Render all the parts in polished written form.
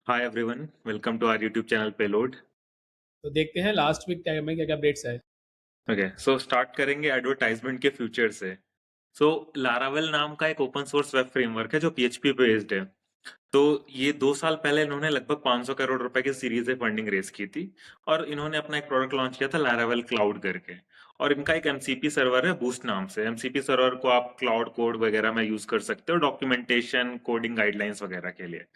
Hi everyone, welcome to our YouTube channel Payload. तो देखते हैं लास्ट वीक टाइम में क्या क्या अपडेट्स है। ओके, सो स्टार्ट करेंगे एडवर्टाइजमेंट के फ्यूचर से। सो लारावेल नाम का एक ओपन सोर्स वेब फ्रेमवर्क है जो पीएचपी पे बेस्ड है। तो ये 2 साल पहले इन्होंने लगभग 500 करोड़ रुपए की सीरीज ए फंडिंग रेस की थी और इन्होंने अपना एक प्रोडक्ट लॉन्च किया था लारावेल क्लाउड करके। और इनका एक एमसीपी सर्वर है बूस्ट नाम से। एमसीपी सर्वर को आप क्लाउड कोड वगैरह में यूज कर सकते हो, डॉक्यूमेंटेशन कोडिंग गाइडलाइंस वगैरह के लिए।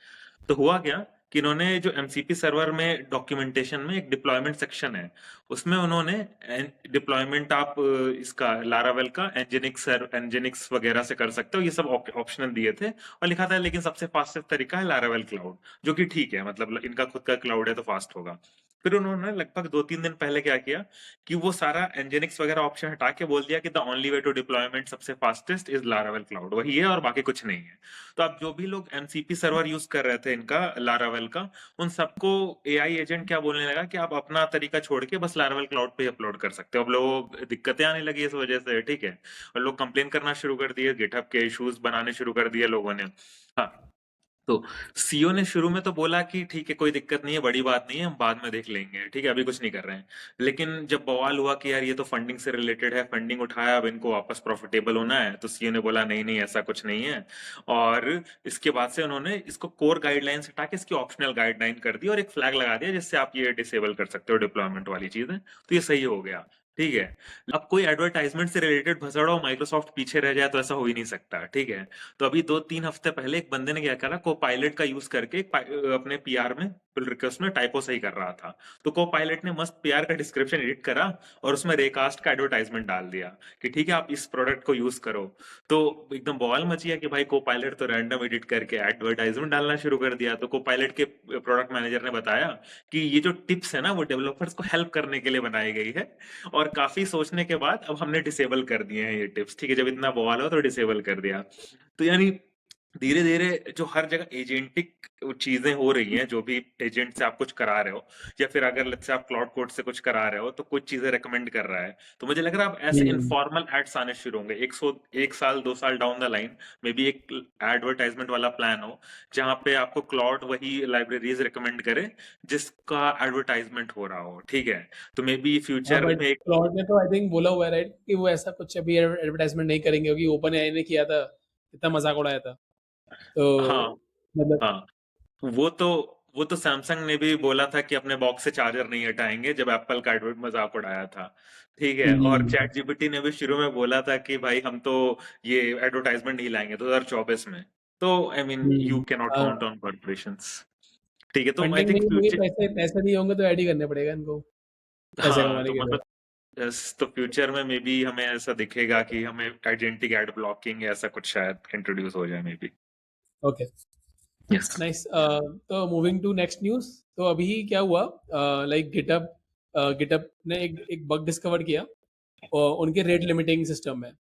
तो हुआ क्या कि इन्होंने जो एमसीपी सर्वर में डॉक्यूमेंटेशन में एक डिप्लॉयमेंट सेक्शन है, उसमें उन्होंने डिप्लॉयमेंट आप इसका लारावेल का एनजिनिक्स वगैरह से कर सकते हो, ये सब ऑप्शनल दिए थे। और लिखा था लेकिन सबसे फास्टेस्ट तरीका है लारावेल क्लाउड, जो कि ठीक है, मतलब इनका खुद का क्लाउड है तो फास्ट होगा। फिर उन्होंने लगभग 2-3 दिन पहले क्या किया कि वो सारा एनजिनिक्स वगैरह ऑप्शन हटा के बोल दिया कि the only way to deployment सबसे फास्टेस्ट इज लारावेल क्लाउड, वही है और बाकी कुछ नहीं है। तो अब जो भी लोग एमसीपी सर्वर यूज कर रहे थे इनका लारावेल का, उन सबको एआई एजेंट क्या बोलने लगा कि आप अपना तरीका छोड़ के बस लारावेल क्लाउड पे अपलोड कर सकते हो। अब लोगों को दिक्कतें आने लगी इस वजह से, ठीक है। और लोग कंप्लेन करना शुरू कर दिए, गिटहब के इश्यूज बनाने शुरू कर दिए लोगों ने। हाँ, तो सीईओ ने शुरू में तो बोला कि ठीक है, कोई दिक्कत नहीं है, बड़ी बात नहीं है, हम बाद में देख लेंगे, ठीक है, अभी कुछ नहीं कर रहे हैं। लेकिन जब बवाल हुआ कि यार ये तो फंडिंग से रिलेटेड है, फंडिंग उठाया, अब इनको वापस प्रॉफिटेबल होना है, तो सीईओ ने बोला नहीं नहीं ऐसा कुछ नहीं है। और इसके बाद से उन्होंने इसको कोर गाइडलाइंस हटा के इसकी ऑप्शनल गाइडलाइन कर दी और एक फ्लैग लगा दिया जिससे आप ये डिसेबल कर सकते हो डिप्लॉयमेंट वाली चीजें। तो ये सही हो गया, ठीक है। अब कोई एडवर्टाइजमेंट से रिलेटेड भसड़ा हो, माइक्रोसॉफ्ट पीछे रह जाए, तो ऐसा हो ही नहीं सकता, ठीक है। तो अभी 2-3 हफ्ते पहले एक बंदे ने क्या करा, को पायलट का यूज करके अपने पीआर में पुल रिक्वेस्ट में टाइपो सही कर रहा था। तो को पायलट ने मस्त पीआर का डिस्क्रिप्शन एडिट करा और उसमें रेकास्ट का एडवर्टाइजमेंट डाल दिया कि ठीक है आप इस प्रोडक्ट को यूज करो। तो एकदम बवाल मची है कि भाई को पायलट तो रैंडम एडिट करके एडवर्टाइजमेंट डालना शुरू कर दिया। तो को पायलट के प्रोडक्ट मैनेजर ने बताया कि ये जो टिप्स है ना वो डेवलपर्स को हेल्प करने के लिए बनाई गई है और काफी सोचने के बाद अब हमने डिसेबल कर दिए हैं ये टिप्स, ठीक है, जब इतना बवाल हो तो डिसेबल कर दिया। तो यानी धीरे धीरे जो हर जगह एजेंटिक चीजें हो रही हैं, जो भी एजेंट से आप कुछ करा रहे हो या फिर अगर let's say आप क्लाउड कोड से कुछ करा रहे हो तो कुछ चीजें रेकमेंड कर रहा है, तो मुझे लग रहा है अब ऐसे हम्म। इनफॉर्मल एड्स आने शुरू होंगे। 1 साल 2 साल डाउन द लाइन में भी एक एडवर्टाइजमेंट वाला प्लान हो जहां पे आपको क्लाउड वही लाइब्रेरीज रिकमेंड करे जिसका एडवर्टाइजमेंट हो रहा हो, ठीक है। तो मे बी हाँ, फ्यूचर बट में एक क्लाउड ने तो आई थिंक बोला हुआ है राइट कि वो ऐसा कुछ अभी एडवर्टाइजमेंट नहीं करेंगे, क्योंकि ओपन एआई ने किया था, इतना मजाक उड़ाया था। हाँ तो मतलब हाँ, वो तो सैमसंग ने भी बोला था कि अपने बॉक्स से चार्जर नहीं हटाएंगे जब एप्पल का एडवर्ट मजाक उड़ाया था, ठीक है। और हम्म, चैट जीपीटी ने भी शुरू में बोला था कि भाई हम तो ये एडवर्टाइजमेंट नहीं लाएंगे 2024 में। तो I mean you can not count on corporations, ठीक है। तो आई फंडिंग थिंक नहीं होगी, फ्यूचर, पैसे पैसे नहीं होंगे तो ऐड ही करने पड़ेगा इनको, पैसे हाँ कमाने तो के लिए। मतलब तो फ्यूचर में मे बी हमें ऐसा दिखेगा कि हमें एजेंटिक एड ब्लॉकिंग या ऐसा कुछ शायद इंट्रोड्यूस हो जाए may be. Okay, yes. Nice. तो मूविंग टू नेक्स्ट न्यूज। तो अभी क्या हुआ, लाइक गिटहब गिटहब ने एक बग डिस्कवर किया उनके रेट लिमिटिंग सिस्टम में।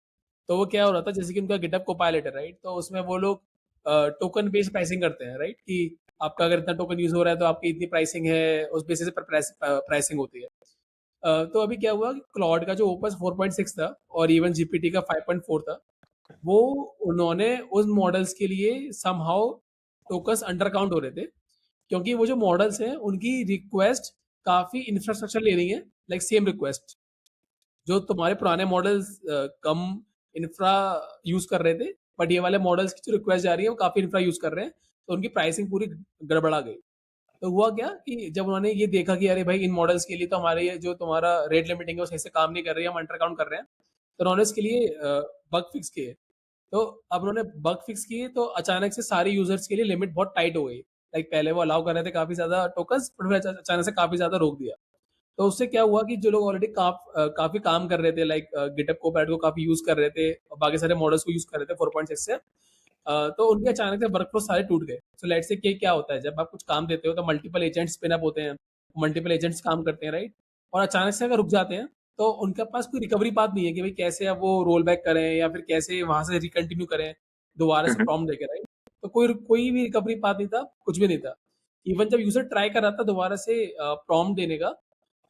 तो वो क्या हो रहा था, जैसे कि उनका गिटहब कोपायलट है राइट, तो उसमें वो लोग टोकन बेस्ड प्राइसिंग करते हैं राइट, कि आपका अगर इतना टोकन यूज हो रहा है तो आपकी इतनी प्राइसिंग है, उस बेसिस पर प्राइसिंग होती है। तो अभी क्या हुआ कि क्लॉड का जो ओपस 4.6 था और इवन जीपीटी का 5.4 था, वो उन्होंने उन मॉडल्स के लिए समहाउ टोकन्स अंडर काउंट हो रहे थे, क्योंकि वो जो मॉडल्स हैं उनकी रिक्वेस्ट काफी इंफ्रास्ट्रक्चर ले रही है, लाइक सेम रिक्वेस्ट जो तुम्हारे पुराने मॉडल्स कम इंफ्रा यूज कर रहे थे, बट ये वाले मॉडल्स की जो रिक्वेस्ट जा रही है वो काफी इंफ्रा यूज कर रहे हैं, तो उनकी प्राइसिंग पूरी गड़बड़ा गई। तो हुआ क्या कि जब उन्होंने ये देखा कि अरे भाई इन मॉडल्स के लिए तो हमारे ये जो तुम्हारा रेट लिमिटिंग है वो सही से काम नहीं कर रही है, हम अंडर काउंट कर रहे हैं, तो उन्होंने इसके लिए बग फिक्स किए। तो अब उन्होंने बग फिक्स किए तो अचानक से सारे यूजर्स के लिए लिमिट बहुत टाइट हो गई। लाइक पहले वो अलाउ कर रहे थे काफी ज्यादा टोकन्स, पर फिर अचानक से काफी ज्यादा रोक दिया। तो उससे क्या हुआ कि जो लोग ऑलरेडी काफी काम कर रहे थे, लाइक गिटहब कोपैड को काफी यूज कर रहे थे और बाकी सारे मॉडल्स को यूज कर रहे थे 4.6 से, तो उनके अचानक से वर्क फ्लो सारे टूट गए। सो लेट्स से क्या होता है, जब आप कुछ काम देते हो तो मल्टीपल एजेंट्स स्पिन अप होते हैं, मल्टीपल एजेंट्स काम करते हैं राइट, और अचानक से अगर रुक जाते हैं तो उनके पास कोई रिकवरी पाथ नहीं है कि भाई कैसे अब वो रोल बैक करें या फिर कैसे वहां से रिकंटिन्यू करें दोबारा से प्रॉम्प्ट देके राइट। तो कोई कोई भी रिकवरी पाथ नहीं था, कुछ भी नहीं था। इवन जब यूजर ट्राई कर रहा था दोबारा से प्रॉम्प्ट देने का,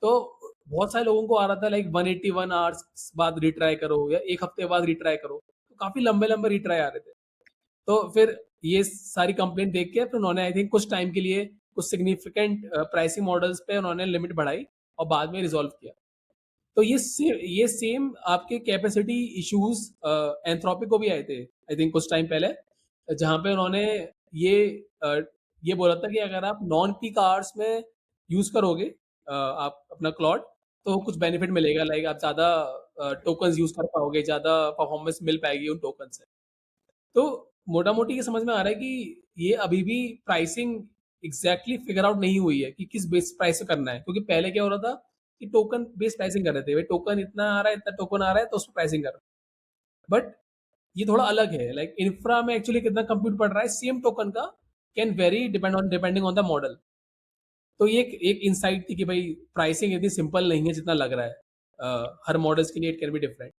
तो बहुत सारे लोगों को आ रहा था लाइक 181 आवर्स बाद रिट्राई करो या एक हफ्ते बाद रिट्राई करो, तो काफी लंबे लंबे रिट्राई आ रहे थे। तो फिर ये सारी कंप्लेंट देख के फिर उन्होंने आई थिंक कुछ टाइम के लिए कुछ सिग्निफिकेंट प्राइसिंग मॉडल्स पे उन्होंने लिमिट बढ़ाई और बाद में रिजॉल्व किया। तो ये सेम आपके कैपेसिटी इश्यूज एंथ्रोपिक को भी आए थे आई थिंक कुछ टाइम पहले, जहाँ पे उन्होंने ये अ, ये बोला था कि अगर आप नॉन पीक आवर्स में यूज करोगे आप अपना क्लॉड, तो कुछ बेनिफिट मिलेगा, लाइक आप ज्यादा टोकन्स यूज कर पाओगे, ज्यादा परफॉर्मेंस मिल पाएगी उन टोकन से। तो मोटा मोटी ये समझ में आ रहा है कि ये अभी भी प्राइसिंग एग्जैक्टली फिगर आउट नहीं हुई है कि किस बेस प्राइस से करना है, क्योंकि पहले क्या हो रहा था कि टोकन बेस्ड प्राइसिंग कर रहे थे, भाई टोकन इतना आ रहा है, इतना टोकन आ रहा है, तो उस पर प्राइसिंग कर रहे हैं। बट ये थोड़ा अलग है, लाइक इंफ्रा में एक्चुअली कितना कंप्यूट पड़ रहा है सेम टोकन का can very depending on the model. तो ये एक इंसाइट थी कि भाई प्राइसिंग इतनी सिंपल नहीं है जितना लग रहा है, हर मॉडल्स के लिए it can be different.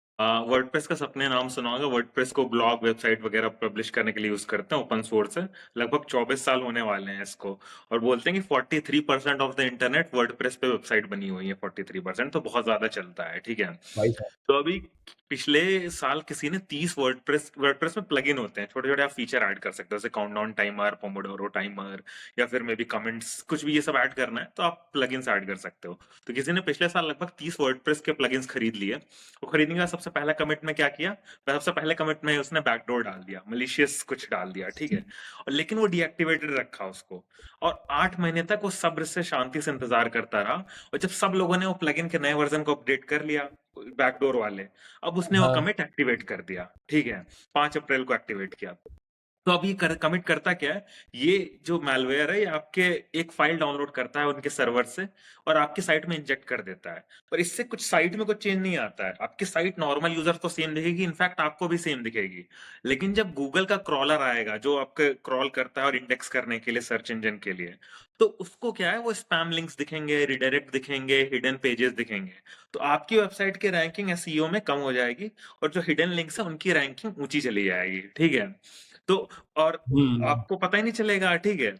WordPress का सबने नाम सुना होगा। वर्डप्रेस को ब्लॉग वेबसाइट वगैरह पब्लिश करने के लिए यूज करते हैं, ओपन सोर्स है। लगभग 24 साल होने वाले हैं इसको। और बोलते हैं कि 43% ऑफ द इंटरनेट वर्डप्रेस पे वेबसाइट बनी हुई है। 43% तो बहुत ज्यादा चलता है, ठीक है। भाई साहब। तो अभी पिछले साल किसी ने 30 वर्डप्रेस में प्लगइन होते हैं, छोटे छोटे आप फीचर ऐड कर सकते हो, जैसे काउंटडाउन टाइमर, पोमोडोरो टाइमर, या फिर मे बी कमेंट्स, कुछ भी ये सब ऐड करना है तो आप प्लगइन्स ऐड कर सकते हो। तो किसी ने पिछले साल लगभग 30 वर्डप्रेस के प्लगइन्स खरीद लिए। वो खरीदने के बाद सबसे पहला कमिट में क्या किया, सबसे पहले कमिट में उसने बैकडोर डाल दिया, मलिशियस कुछ डाल दिया, ठीक है। और लेकिन वो डीएक्टिवेटेड रखा उसको, और 8 महीने तक वो सब्र से शांति से इंतजार करता रहा। और जब सब लोगों ने वो प्लगइन के नए वर्जन को अपडेट कर लिया, बैकडोर वाले, अब उसने वो हाँ। कमिट एक्टिवेट कर दिया, ठीक है। 5 अप्रैल को एक्टिवेट किया। तो अब ये कमिट करता क्या है, ये जो मैलवेयर है ये आपके एक फाइल डाउनलोड करता है उनके सर्वर से, और आपकी साइट में इंजेक्ट कर देता है। पर इससे कुछ साइट में कुछ चेंज नहीं आता है। आपकी साइट नॉर्मल यूजर तो सेम दिखेगी, इनफैक्ट आपको भी सेम दिखेगी। लेकिन जब गूगल का क्रॉलर आएगा जो आपके क्रॉल करता है और इंडेक्स करने के लिए सर्च इंजन के लिए, तो उसको क्या है, वो स्पैम लिंक्स दिखेंगे, रिडायरेक्ट दिखेंगे, हिडन पेजेस दिखेंगे। तो आपकी वेबसाइट की रैंकिंग एसईओ में कम हो जाएगी, और जो हिडन लिंक्स है उनकी रैंकिंग ऊंची चली जाएगी, ठीक है। तो और हम्म। आपको पता ही नहीं चलेगा, ठीक है।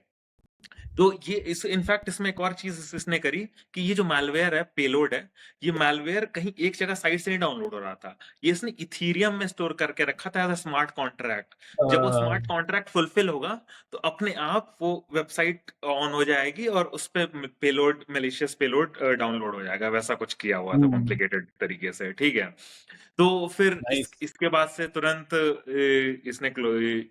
तो ये इस इनफैक्ट इसमें एक और चीज इसने करी कि ये जो मैलवेयर है, पेलोड है, ये मैलवेयर कहीं एक जगह साइट से नहीं डाउनलोड हो रहा था। ये इसने इथीरियम में स्टोर करके रखा था एज अ स्मार्ट कॉन्ट्रैक्ट। जब वो स्मार्ट कॉन्ट्रैक्ट फुलफिल होगा तो अपने आप वो वेबसाइट ऑन हो जाएगी और उस पे पेलोड, मेलिशियस पेलोड डाउनलोड हो जाएगा। वैसा कुछ किया हुआ था कॉम्प्लिकेटेड तरीके से, ठीक है। तो फिर नाइस। इसके बाद से तुरंत इसने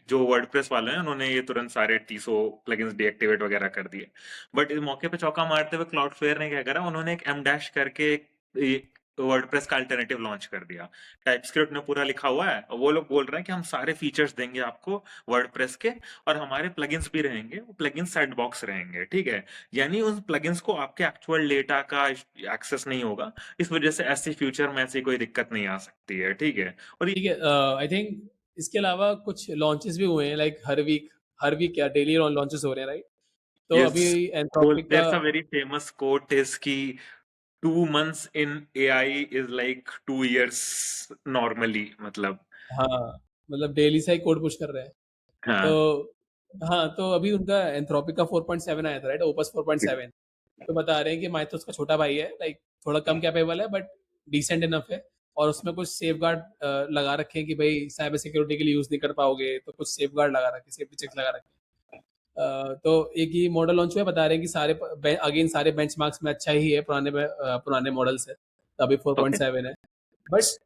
जो वर्डप्रेस वाले हैं उन्होंने ये तुरंत सारे 300 प्लगइन्स डीएक्टिवेट वगैरह कर दिए। बट इस मौके पे चौका मारते हुए क्लाउडफ्लेयर ने क्या करा, उन्होंने एक एम डैश करके एक वर्डप्रेस का अल्टरनेटिव लॉन्च कर दिया। टाइपस्क्रिप्ट में पूरा लिखा हुआ है, और वो लोग बोल रहे हैं कि हम सारे फीचर्स देंगे आपको वर्डप्रेस के, और हमारे प्लगइन्स भी रहेंगे, वो प्लगइन्स सैंडबॉक्स रहेंगे, ठीक है। यानी उन प्लगइन्स को आपके एक्चुअल डेटा का एक्सेस नहीं होगा। इस वजह से ऐसे फ्यूचर में ऐसी कोई दिक्कत नहीं आ सकती है, ठीक है। और ठीक है। आई थिंक इसके अलावा कुछ लॉन्चेस भी हुए हैं, लाइक हर वीक क्या डेली लॉन्चेस हो रहे हैं, राइट? तो यस, अभी एंथ्रोपिक का। there's a very famous quote is कि 2 months in AI is like 2 years normally, मतलब। हाँ, मतलब डेली से ही कोड पुश कर रहे हैं। हाँ। तो हाँ, तो अभी उनका एंथ्रोपिक का 4.7 आया था, राइट? ओपस 4.7। तो बता रहे हैं कि माइथोस का छोटा भाई है, लाइक थोड़ा कम कैपेबल है बट डिसेंट इनफ है। और उसमें कुछ सेफ गार्ड लगा रखे हैं कि भाई साइबर सिक्योरिटी के लिए यूज नहीं कर पाओगे, तो कुछ सेफ गार्ड लगा रखे, सेफ्टी चेक्स लगा रखे हैं। तो एक ही मॉडल लॉन्च हुआ है, बता रहे हैं कि अगेन सारे बेंचमार्क्स में अच्छा ही है पुराने मॉडल से। तो अभी ओके। 4.7 है।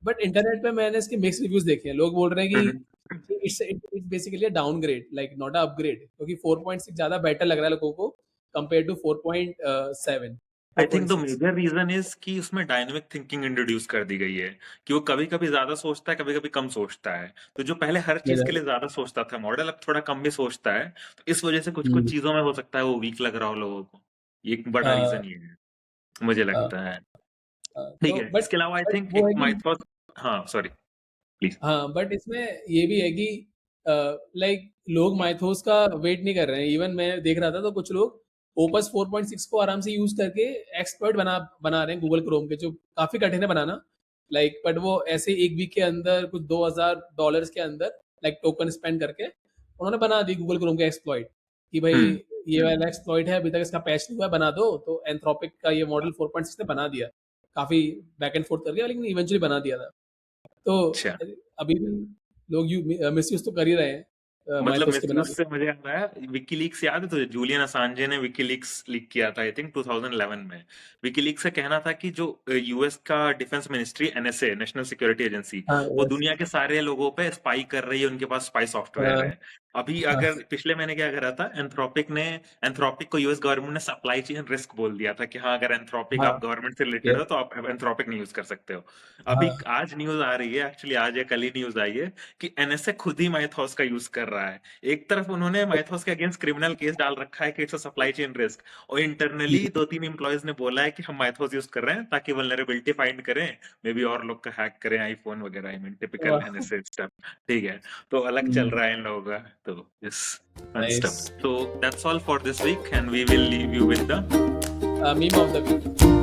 बट इंटरनेट पे मैंने इसके मिक्स रिव्यूज देखे हैं। लोग बोल रहे हैं कि it's basically a downgrade, like not a upgrade, क्योंकि 4.6 ज्यादा बेटर लग रहा है लोगों को compare to 4.7 I think the 4.6। Major reason is कि उसमें डायनेमिक थिंकिंग इंट्रोड्यूस कर दी गई है, कि वो कभी कभी ज्यादा सोचता है, कभी कभी कम सोचता है। तो जो पहले हर चीज के लिए ज्यादा सोचता था मॉडल, अब थोड़ा कम भी सोचता है। तो इस वजह से कुछ कुछ चीजों में हो सकता है वो वीक लग रहा हो लोगों को। ये एक बड़ा रीजन ये है, मुझे लगता है। ठीक तो है, बट इसके अलावा आई बट थिंक वो एक है कि माइथॉस। हाँ, सॉरी, प्लीज। हाँ, बट इसमें ये भी है कि लाइक लोग माइथोस का वेट नहीं कर रहे हैं। इवन मैं देख रहा था तो कुछ लोग ओपस 4.6 को आराम से यूज करके एक्सपर्ट बना रहे हैं गूगल क्रोम के, जो काफी कठिन है बनाना। लाइक बट वो ऐसे एक वीक के अंदर कुछ $2000 के अंदर लाइक टोकन स्पेंड करके उन्होंने बना दी गूगल क्रोम के एक्सप्लॉइट कि भाई हम्म। ये वाला एक्सप्लॉइट है, अभी तक इसका पैच नहीं हुआ है, बना दो। तो एंथ्रोपिक का ये मॉडल 4.6 ने बना दिया, काफी बैक एंड फोर्थ करके, लेकिन इवेंचुअली बना दिया था। तो अच्छा। अभी भी लोग मिस यूज तो कर ही रहे हैं। मतलब माइथोस के बना मिसयूज से मुझे याद आया, विकीलीक्स याद है तुझे? जूलियन असांजे ने विकीलीक्स लीक किया था आई थिंक 2011 में। विकीलीक्स का कहना था कि जो यूएस का defence ministry NSA, national security agency, हाँ वो यस दुनिया के सारे लोगों पे स्पाई कर रही है, उनके पास स्पाई सॉफ्टवेयर है। अभी हाँ अगर पिछले महीने क्या करा था, एंथ्रोपिक को यूएस गवर्नमेंट ने सप्लाई चेन रिस्क बोल दिया था कि हाँ, अगर एंथ्रोपिक हाँ आप गवर्नमेंट से रिलेटेड यस हो तो आप एंथ्रोपिक नहीं यूज कर सकते हो। अभी हाँ आज न्यूज आ रही है, एक्चुअली आज या कल ही न्यूज आई है कि एनएसए खुद ही माइथॉस का यूज कर रहा है। एक तरफ उन्होंने माइथॉस के अगेंस्ट क्रिमिनल केस डाल रखा है कि it's a supply chain risk, और इंटरनली 2-3 एम्प्लॉयज ने बोला है कि हम माइथॉस यूज कर रहे हैं ताकि वल्नरेबिलिटी फाइंड करें, मे बी और लोग का हैक करें आईफोन वगैरह। I mean typical NSA stuff. ठीक है, तो अलग चल रहा है इन लोगों का। तो yes, fun nice stuff. So that's all for this week, and we will leave you with the meme of the week